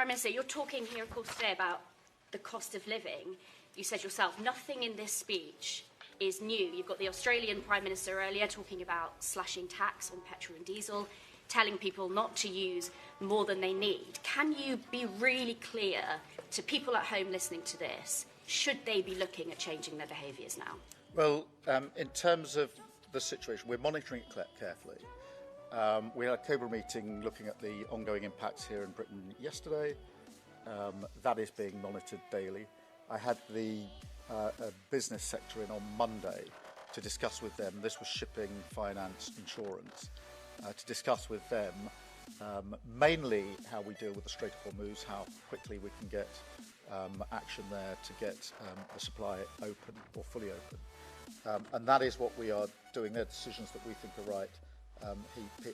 Prime Minister, you're talking here, of course, today about the cost of living. You said yourself, nothing in this speech is new. You've got the Australian Prime Minister earlier talking about slashing tax on petrol and diesel, telling people not to use more than they need. Can you be really clear to people at home listening to this? Should they be looking at changing their behaviours now? Well, in terms of the situation, we're monitoring it carefully. We had a Cobra meeting looking at the ongoing impacts here in Britain yesterday. That is being monitored daily. I had the business sector in on Monday to discuss with them. This was shipping, finance, insurance. To discuss with them mainly how we deal with the Strait of Hormuz, how quickly we can get action there to get the supply open or fully open. And that is what we are doing. They're decisions that we think are right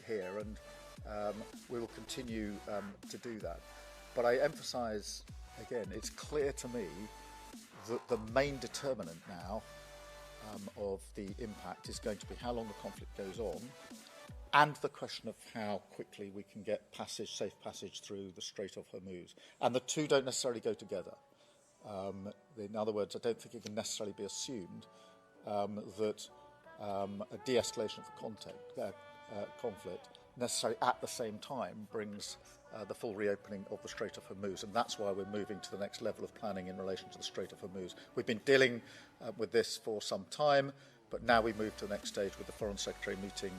here, and we will continue to do that. But I emphasise, again, it's clear to me that the main determinant now of the impact is going to be how long the conflict goes on, and the question of how quickly we can get safe passage through the Strait of Hormuz. And the two don't necessarily go together. In other words, I don't think it can necessarily be assumed that a de-escalation of the conflict necessarily at the same time brings the full reopening of the Strait of Hormuz, and that's why we're moving to the next level of planning in relation to the Strait of Hormuz. We've been dealing with this for some time, but now we move to the next stage with the Foreign Secretary meeting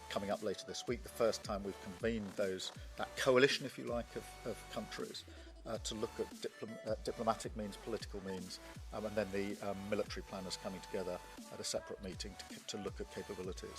coming up later this week, the first time we've convened that coalition, if you like, of countries to look at diplomatic means, political means, and then the military planners coming together at a separate meeting to look at capabilities.